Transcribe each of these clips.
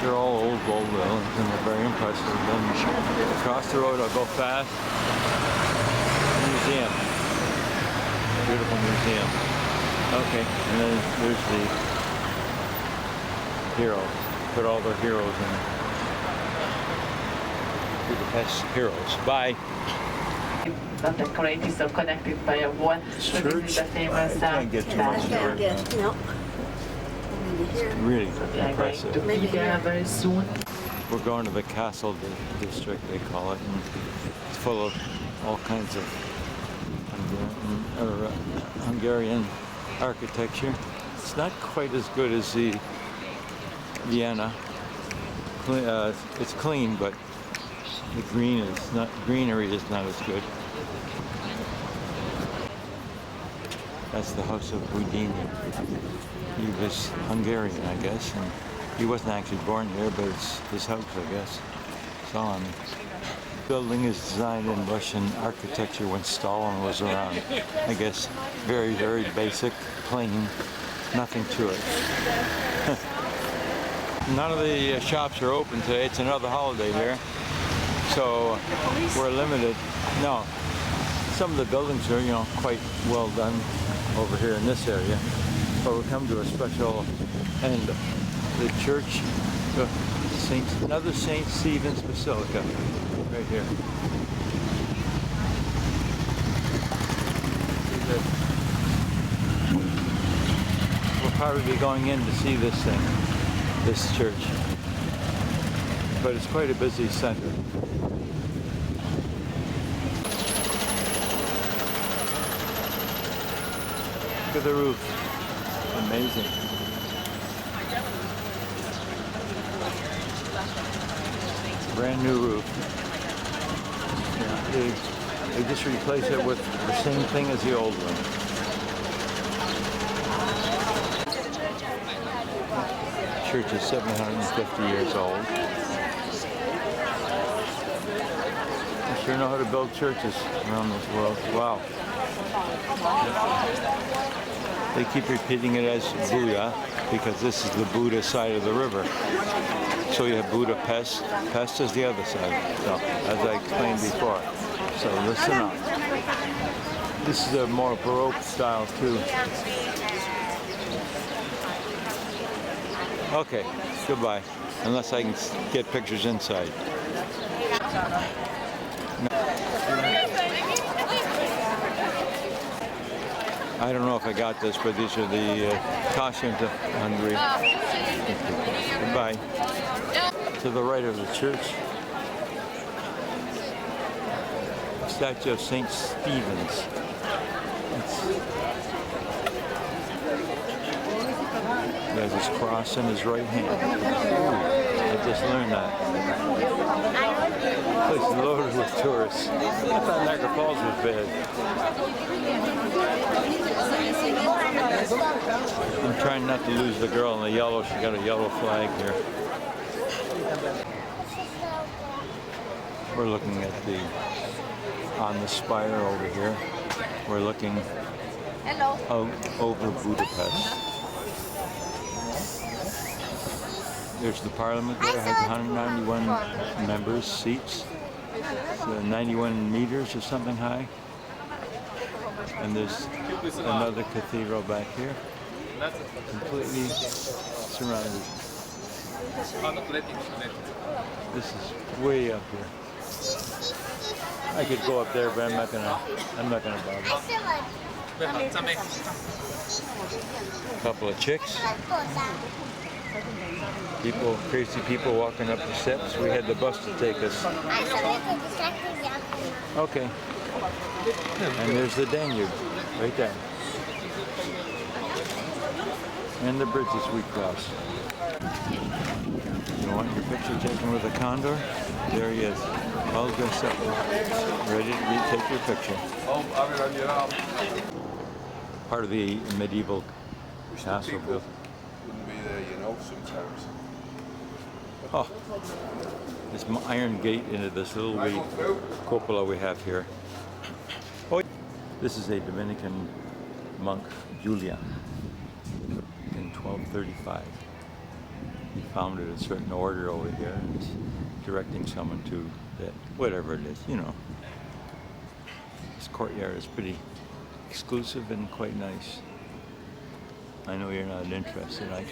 They're all old buildings and they're very impressive. Then across the road, I'll go fast. Museum. Beautiful museum. Okay, and then there's the heroes. Put all their heroes in. Budapest heroes. Bye. The decorated so connected by a wall. Church. The famous Can't get too much cathedral. of it. No. Really We are going impressive. to be there very soon. We're going to the castle district, they call it, and it's full of all kinds of Hungarian architecture. It's not quite as good as the Vienna. It's clean, but the greenery is not as good. That's the house of Houdini. He was Hungarian, I guess, and he wasn't actually born here, but it's his house, I guess. It's on. The building is designed in Russian architecture when Stalin was around. I guess very, very basic, plain, nothing to it. None of the shops are open today. It's another holiday here, so we're limited. No, some of the buildings are, quite well done over here in this area. But we come to a special end. The church, another St. Stephen's Basilica, right here. We'll probably be going in to see this church. But it's quite a busy center. Look at the roof. Amazing. Brand new roof. Yeah, they just replaced it with the same thing as the old one. The church is 750 years old. I sure know how to build churches around this world. Wow. They keep repeating it as Buddha because this is the Buddha side of the river. So you have Budapest. Pest is the other side, so, as I explained before. So listen up. This is a more Baroque style too. Okay, goodbye. Unless I can get pictures inside. I don't know if I got this, but these are the costumes of Hungary. Goodbye. To the right of the church, a statue of St. Stephen's. He has his cross in his right hand. Ooh, I just learned that. This place is loaded with tourists. I thought Niagara Falls was bad. I'm trying not to lose the girl in the yellow. She got a yellow flag here. We're looking at on the spire over here. We're looking out over Budapest. There's the parliament there. It has 191 members, seats. It's 91 meters or something high. And there's another cathedral back here, completely surrounded. This is way up here. I could go up there, but I'm not gonna bother. A couple of chicks. Crazy people walking up the steps. We had the bus to take us. Okay. And there's the Danube, right there. And the bridges we crossed. You want your picture taken with a condor? There he is, all dressed up, ready to take your picture. Part of the medieval castle built. Wouldn't be there, sometimes. Oh, this iron gate into this little wee cupola we have here. Oh, this is a Dominican monk, Julian, in 1235. found it a certain order over here, and it's directing someone to that, whatever it is, you know. This courtyard is pretty exclusive and quite nice. I know you're not interested. I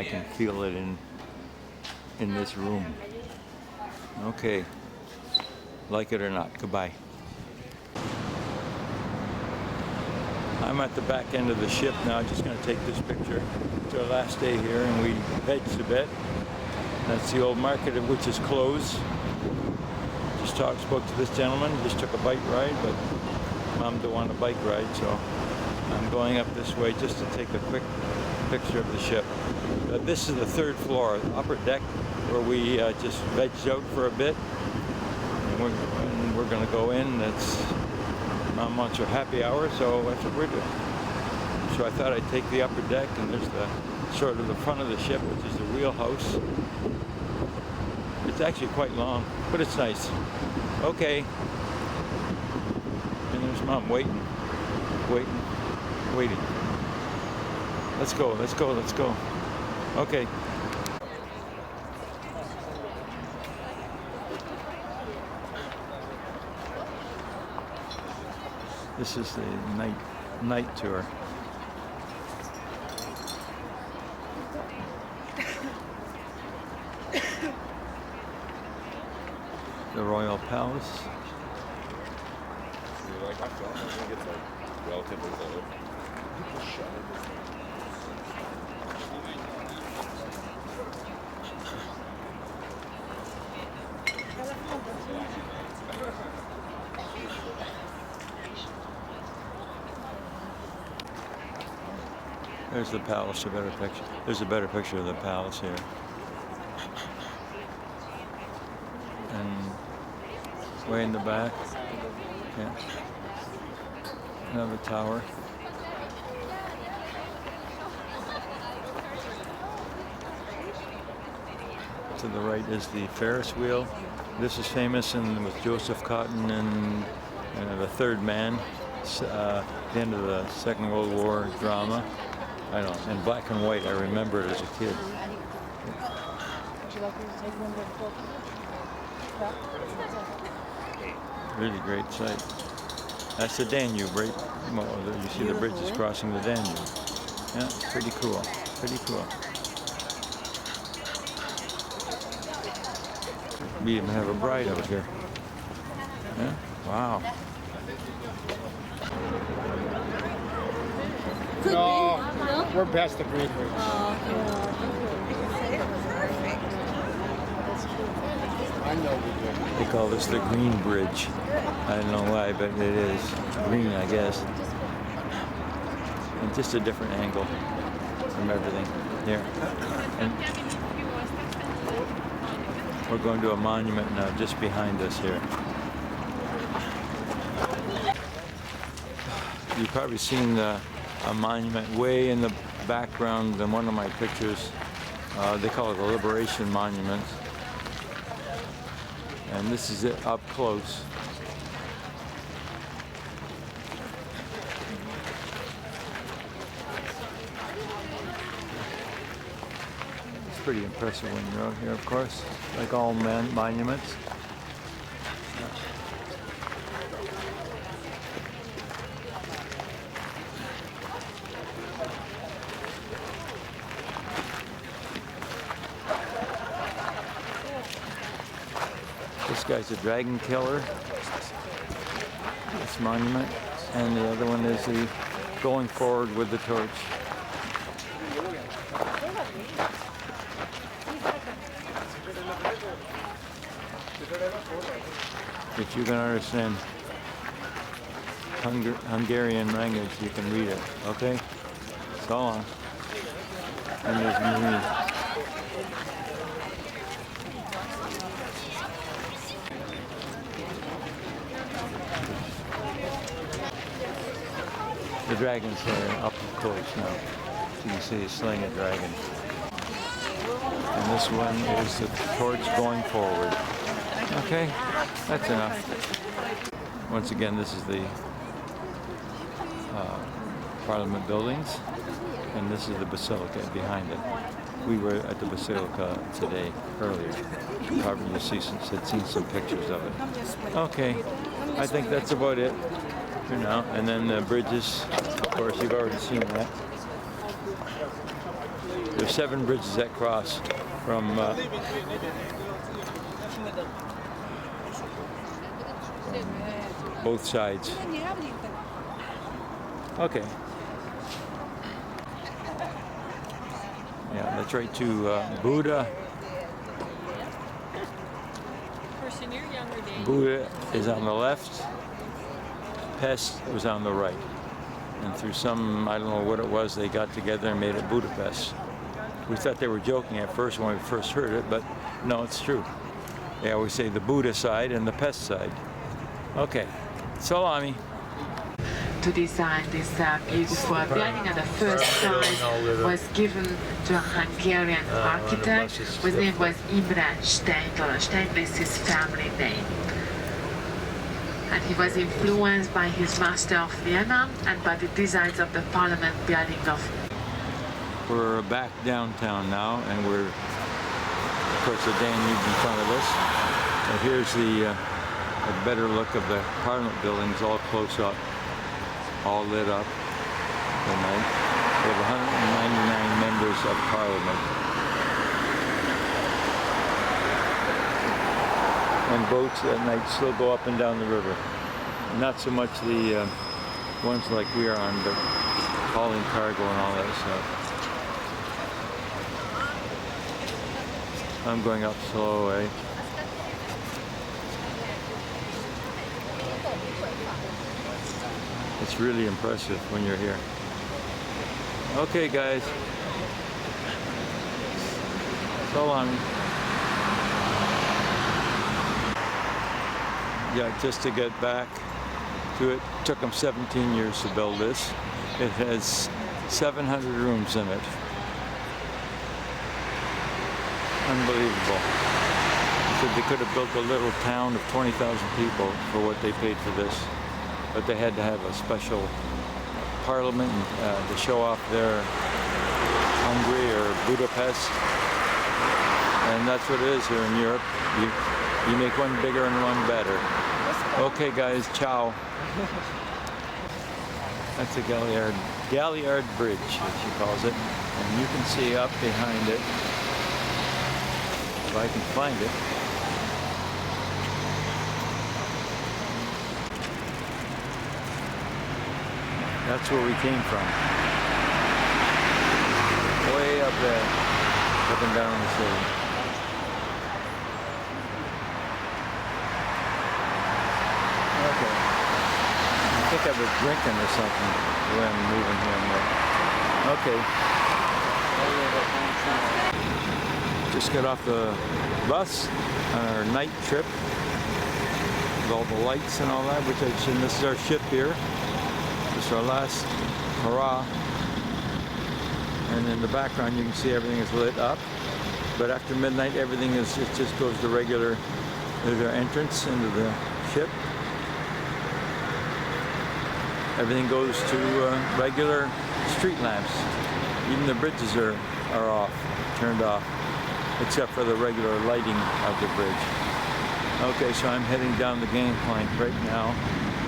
can feel it in this room. Okay. Like it or not. Goodbye. I'm at the back end of the ship now. Just going to take this picture. It's our last day here, and we vegged a bit. That's the old market, which is closed. Just spoke to this gentleman. Just took a bike ride, but Mom don't want a bike ride, so I'm going up this way just to take a quick picture of the ship. This is the third floor, upper deck, where we just vegged out for a bit. And we're going to go in. Mom wants her happy hour, so that's what we're doing. So I thought I'd take the upper deck, and there's the sort of the front of the ship, which is the wheelhouse. It's actually quite long, but it's nice. Okay. And there's Mom waiting. Let's go. Okay. This is the night tour. The Royal Palace. You like that film? I think it's like relatively old. There's the palace, a better picture. There's a better picture of the palace here. And way in the back, yeah, another tower. To the right is the Ferris wheel. This is famous with Joseph Cotton and The Third Man, the end of the Second World War drama. I don't know, in black and white. I remember it as a kid. Really great sight. That's the Danube, right? Well, you see the bridge is crossing the Danube. Yeah, pretty cool. We even have a bride out here. Yeah? Wow. No, we're past the Green Bridge. I know we do. They call this the Green Bridge. I don't know why, but it is green, I guess. And just a different angle from everything here. And we're going to a monument now just behind us here. You've probably seen a monument way in the background in one of my pictures. They call it the Liberation Monument. And this is it up close. It's pretty impressive when you're out here, of course, like all monuments. This guy's a dragon killer, this monument, and the other one is the going forward with the torch. If you can understand Hungarian language, you can read it, okay? So long. And there's me. The dragon's there up close now. You can see a slaying a dragon. And this one is the torch going forward. Okay, that's enough. Once again, this is the Parliament buildings, and this is the Basilica behind it. We were at the Basilica today, earlier. You probably had seen some pictures of it. Okay, I think that's about it for now. And then the bridges, of course, you've already seen that. There's 7 bridges that cross from both sides. Okay. Yeah, that's right to Buddha. Buddha is on the left. Pest was on the right. And through some, I don't know what it was, they got together and made it Budapest. We thought they were joking at first when we first heard it, but no, it's true. They always say the Buddha side and the Pest side. Okay, salami. To design this beautiful building, and the first prize was given to a Hungarian architect whose name was Imre Steindl. Steindl is his family name. And he was influenced by his master of Vienna and by the designs of the parliament building of. We're back downtown now, and we're, of course, the Danube in front of us. And here's a better look of the parliament buildings all close up, all lit up tonight. We have 199 members of parliament. And boats at night still go up and down the river. Not so much the ones like we are on, but hauling cargo and all that stuff. I'm going up slow, eh? It's really impressive when you're here. Okay, guys. So long. Yeah, just to get back to it, took them 17 years to build this. It has 700 rooms in it. Unbelievable. So they could have built a little town of 20,000 people for what they paid for this. But they had to have a special parliament to show off their Hungary or Budapest. And that's what it is here in Europe. You make one bigger and one better. Okay, guys, ciao. That's a Galliard Bridge, as she calls it. And you can see up behind it, if I can find it. That's where we came from. Way up there, up and down the city. Okay. I think I was drinking or something when I'm moving here and there. Okay. Just got off the bus on our night trip with all the lights and all that, which I've seen. This is our ship here. This is our last hurrah. And in the background you can see everything is lit up. But after midnight everything is, it just goes to regular, there's our entrance into the ship. Everything goes to regular street lamps. Even the bridges are off, turned off, except for the regular lighting of the bridge. Okay, so I'm heading down the gangplank right now,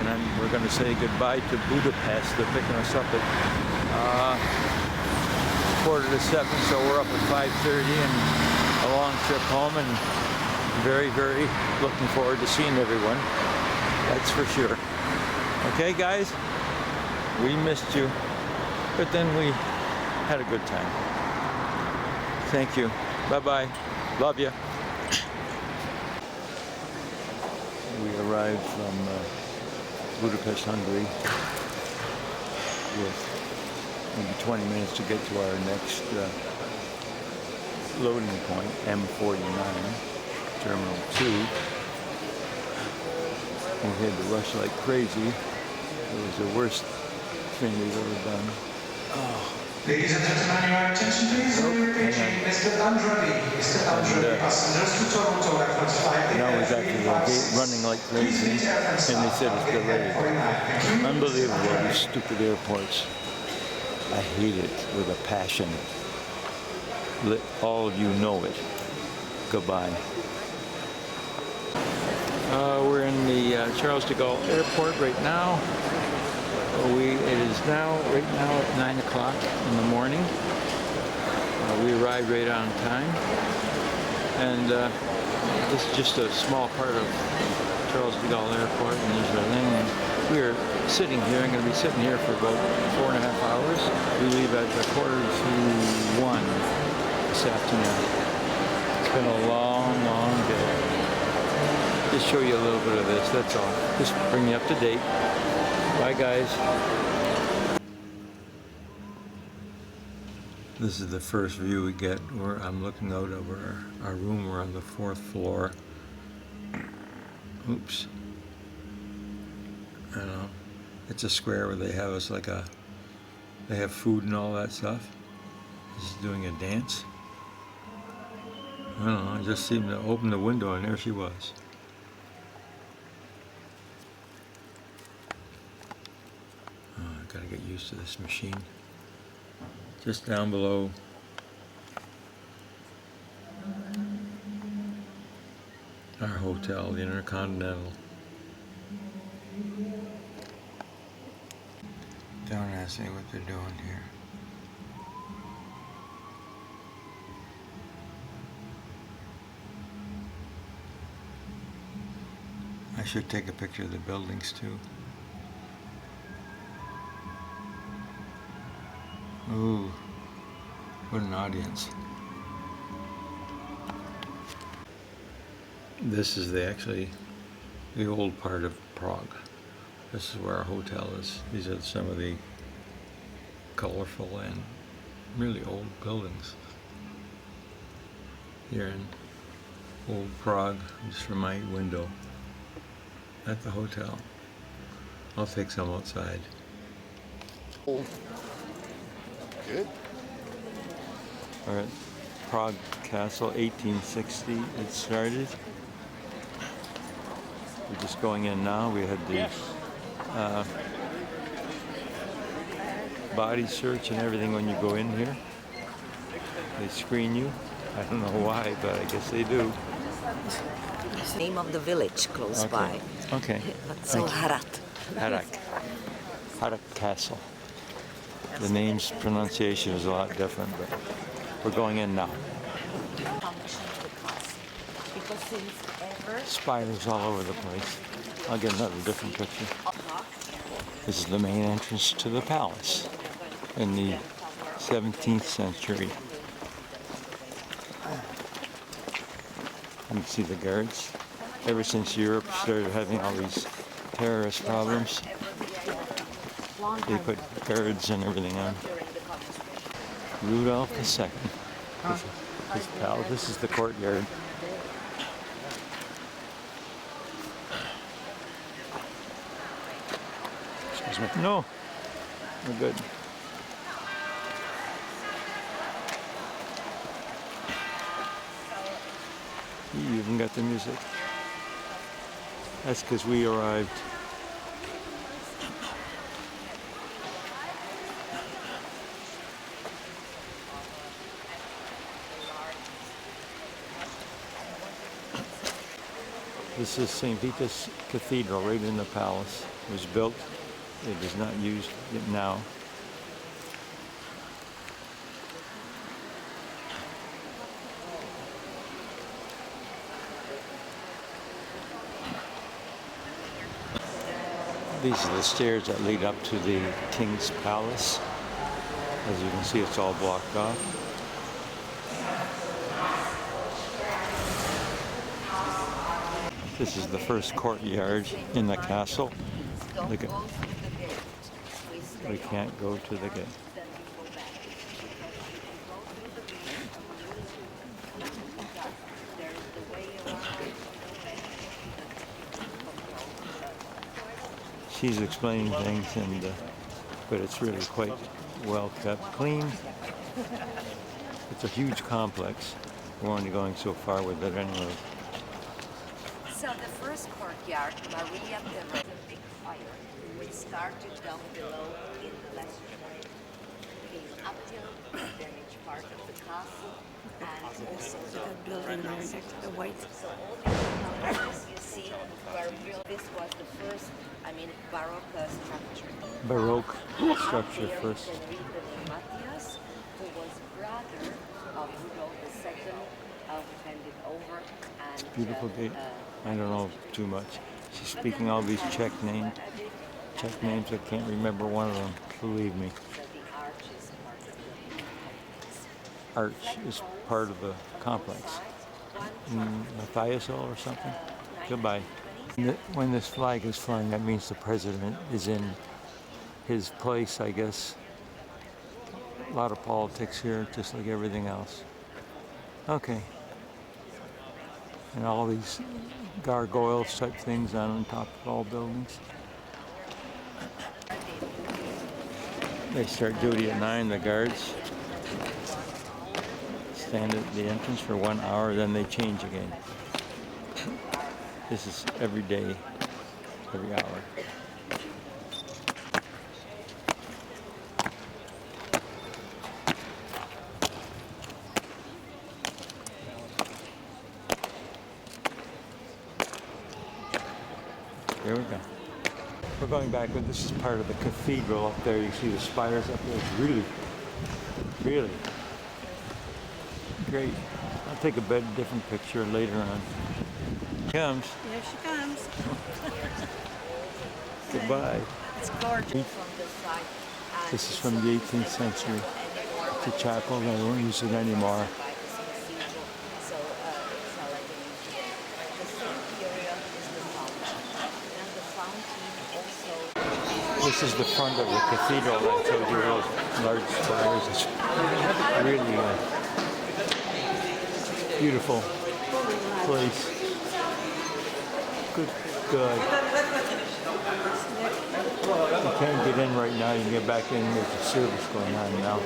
and we're going to say goodbye to Budapest. They're picking us up at 6:45, so we're up at 5:30 and a long trip home, and very, very looking forward to seeing everyone. That's for sure. Okay, guys? We missed you, but then we had a good time. Thank you. Bye-bye. Love you. We arrived from Budapest, Hungary, with maybe 20 minutes to get to our next loading point, M49, Terminal 2. We had to rush like crazy. It was the worst thing we've ever done. Oh. Ladies and gentlemen, your attention please. We're repeating Mr. Andrade. Mr. Andrade, passengers to Toronto Airport flight. Now we got to the gate running like crazy, and they said it's delayed. Unbelievable, these stupid airports. I hate it with a passion. let all of you know it. Goodbye. We're in the Charles de Gaulle Airport right now. It is now right now at 9 o'clock in the morning. We arrived right on time, and this is just a small part of Charles de Gaulle Airport, and there's our thing. And we're sitting here. I'm going to be sitting here for about 4.5 hours. We leave at 1:45 this afternoon. It's been a long, long day. Just show you a little bit of this. That's all. Just bring you up to date. Bye, guys. This is the first view we get where I'm looking out over our room. We're on the 4th floor. Oops. I don't know. It's a square where they have us like they have food and all that stuff. She's doing a dance. I don't know. I just seemed to open the window and there she was. Oh, I gotta get used to this machine. Just down below. Our hotel, the Intercontinental. Don't ask me what they're doing here. I should take a picture of the buildings too. Ooh, what an audience. This is actually the old part of Prague. This is where our hotel is. These are some of the colorful and really old buildings here in old Prague, just from my window at the hotel. I'll take some outside. Good. We're at Prague Castle, 1860 it started. We're just going in now. We had the body search and everything when you go in here. They screen you. I don't know why, but I guess they do. It's the name of the village close by. Okay. So Harat. Harat Castle. The name's pronunciation is a lot different, but we're going in now. Spiders all over the place. I'll get another different picture. This is the main entrance to the palace in the 17th century. You can see the guards. Ever since Europe started having all these terrorist problems, they put guards and everything on. Rudolph II. His palace. This is the courtyard. Excuse me. No, we're good. You even got the music. That's because we arrived. This is St. Vitus Cathedral right in the palace. It was built. It is not used now. These are the stairs that lead up to the King's Palace. As you can see, it's all blocked off. This is the first courtyard in the castle. Look at, we can't go to the gate. She's explaining things, but it's really quite well kept, clean. It's a huge complex. We're only going so far with it anyway. So the first courtyard, Maria the big fire, which started down below in the last came up till the damage part of the castle, and also That building there next to the white. so all the houses you see were built. This was the first, Baroque structure. Baroque Up structure there first. you can read the name Matthias, who was brother of Rudolf II, who handed over. And, Beautiful gate. I don't know too much. She's speaking all these Czech names. I can't remember one of them. Believe me. Arch is part of the complex. Matthiasol or something. Goodbye. When this flag is flying, that means the president is in his place, I guess. A lot of politics here, just like everything else. Okay. And all these gargoyles type things on top of all buildings. They start duty at 9, the guards. Stand at the entrance for 1 hour, then they change again. This is every day, every hour. There we go. We're going back, but this is part of the cathedral up there. You see the spires up there. It's really, really great. I'll take a different picture later on. Comes. Here she comes. Goodbye. It's gorgeous. This is from the 18th century. It's a chapel. They don't use it anymore. This is the front of the cathedral that I told you, those large spires. It's really a beautiful place. Good God. You can't get in right now. You can get back in. There's a service going on now.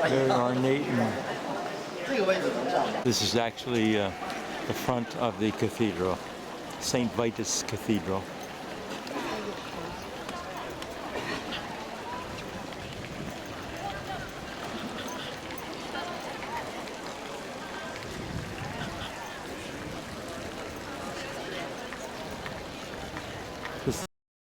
Very ornate. This is actually the front of the cathedral. St. Vitus Cathedral.